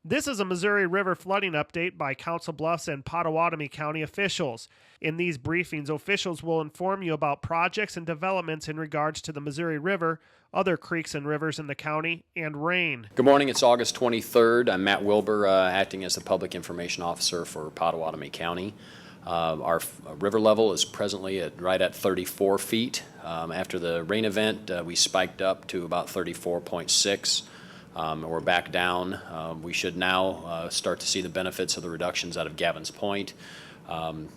This is a Missouri River flooding update by Council Bluffs and Pottawatomie County officials. In these briefings, officials will inform you about projects and developments in regards to the Missouri River, other creeks and rivers in the county, and rain. Good morning. It's August 23rd. I'm Matt Wilbur, acting as the Public Information Officer for Pottawatomie County. Our river level is presently right at 34 feet. After the rain event, we spiked up to about 34.6. We're back down. We should now start to see the benefits of the reductions out of Gavin's Point.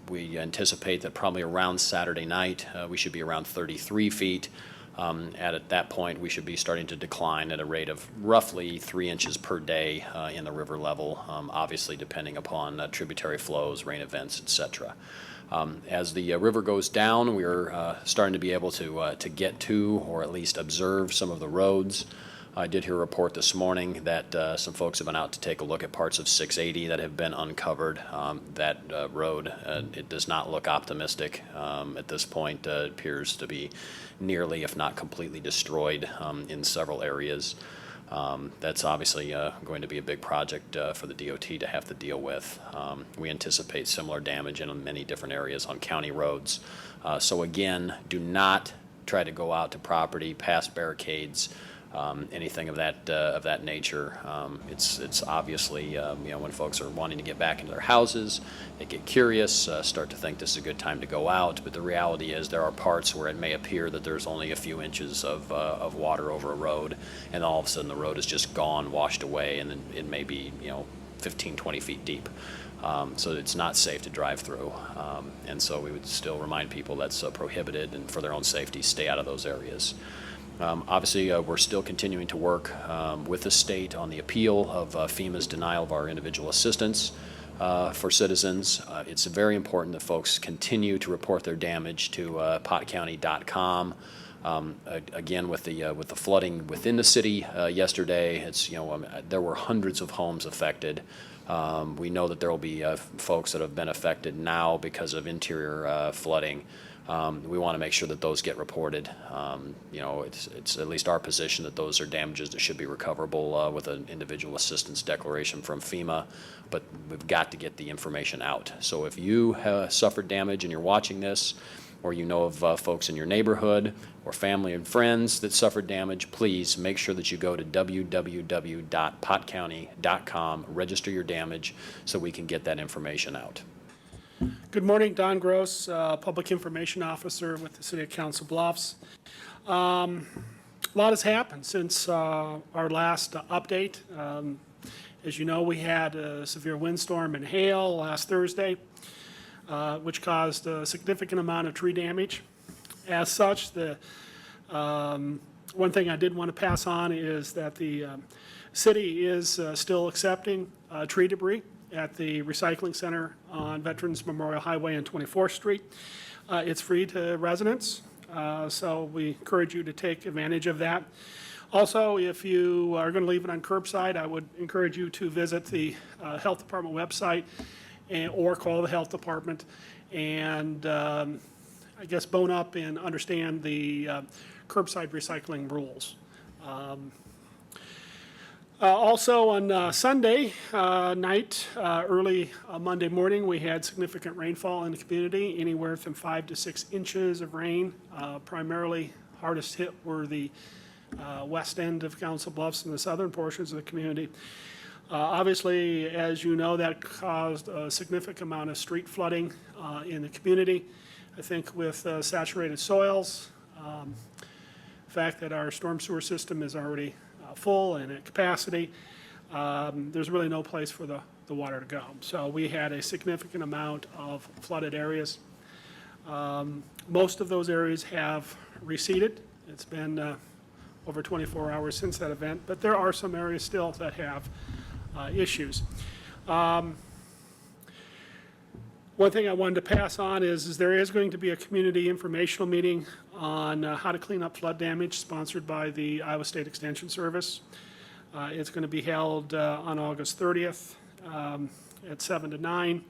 We anticipate that probably around Saturday night we should be around 33 feet. At that point, we should be starting to decline at a rate of roughly 3 inches per day in the river level, obviously depending upon tributary flows, rain events, etc. As the river goes down, we're starting to be able to get to or at least observe some of the roads. I did hear a report this morning that some folks have been out to take a look at parts of 680 that have been uncovered. That road, it does not look optimistic at this point. It appears to be nearly, if not completely destroyed in several areas. That's obviously going to be a big project for the DOT to have to deal with. We anticipate similar damage in many different areas on county roads. So again, do not try to go out to property past barricades. Anything of that nature. It's obviously when folks are wanting to get back into their houses, they get curious, start to think this is a good time to go out. But the reality is there are parts where it may appear that there's only a few inches of water over a road, and all of a sudden the road is just gone, washed away, and then it may be 15, 20 feet deep. So it's not safe to drive through, and so we would still remind people that's prohibited, and for their own safety, stay out of those areas. Obviously, we're still continuing to work with the state on the appeal of FEMA's denial of our individual assistance for citizens. It's very important that folks continue to report their damage to potcounty.com. Again, with the flooding within the city yesterday, there were hundreds of homes affected. We know that there will be folks that have been affected now because of interior flooding. We want to make sure that those get reported. It's at least our position that those are damages that should be recoverable with an individual assistance declaration from FEMA, but we've got to get the information out. So if you have suffered damage and you're watching this, or you know of folks in your neighborhood or family and friends that suffered damage, please make sure that you go to www.potcounty.com, register your damage so we can get that information out. Good morning, Don Gross, Public Information Officer with the City of Council Bluffs. A lot has happened since our last update. As you know, we had a severe windstorm and hail last Thursday, which caused a significant amount of tree damage. As such, the one thing I did want to pass on is that the city is still accepting tree debris at the recycling center on Veterans Memorial Highway and 24th Street. It's free to residents, so we encourage you to take advantage of that. Also, if you are going to leave it on curbside, I would encourage you to visit the Health Department website or call the Health Department and I guess bone up and understand the curbside recycling rules. Also on Sunday night, early Monday morning, we had significant rainfall in the community, anywhere from 5 to 6 inches of rain. Primarily hardest hit were the west end of Council Bluffs and the southern portions of the community. Obviously, as you know, that caused a significant amount of street flooding in the community. I think with saturated soils, the fact that our storm sewer system is already full and at capacity, there's really no place for the water to go. So we had a significant amount of flooded areas. Most of those areas have receded. It's been over 24 hours since that event, but there are some areas still that have issues. One thing I wanted to pass on is there is going to be a community informational meeting on how to clean up flood damage, sponsored by the Iowa State Extension Service. It's going to be held on August 30th at 7 to 9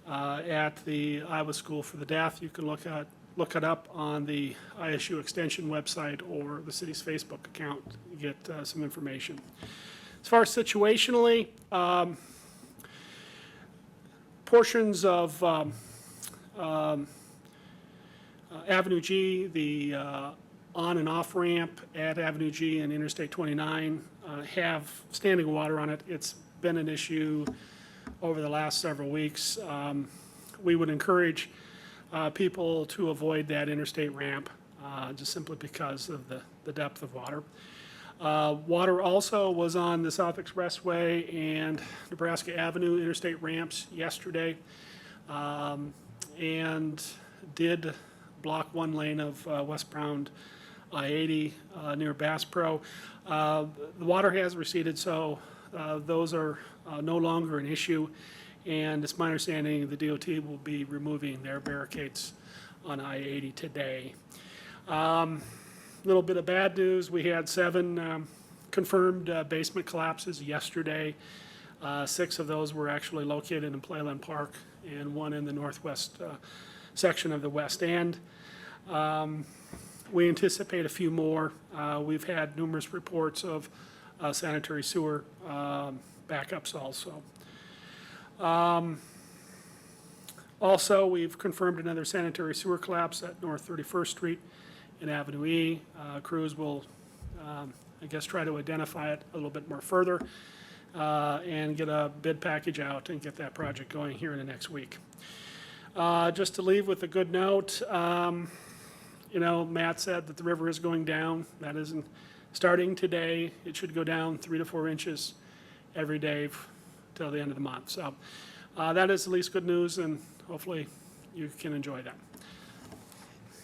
at the Iowa School for the Deaf. You can look it up on the ISU Extension website or the city's Facebook account to get some information. As far as situationally, portions of Avenue G, the on and off ramp at Avenue G and Interstate 29 have standing water on it. It's been an issue over the last several weeks. We would encourage people to avoid that interstate ramp just simply because of the depth of water. Water also was on the South Expressway and Nebraska Avenue interstate ramps yesterday, and did block one lane of westbound I-80 near Bass Pro. The water has receded, so those are no longer an issue, and it's my understanding the DOT will be removing their barricades on I-80 today. Little bit of bad news, we had 7 confirmed basement collapses yesterday. 6 of those were actually located in Playland Park and 1 in the northwest section of the West End. We anticipate a few more. We've had numerous reports of sanitary sewer backups also. Also, we've confirmed another sanitary sewer collapse at North 31st Street and Avenue E. Crews will, I guess, try to identify it a little bit more further and get a bid package out and get that project going here in the next week. Just to leave with a good note, you know, Matt said that the river is going down. That isn't starting today. It should go down 3 to 4 inches every day till the end of the month. So that is at least good news, and hopefully you can enjoy that.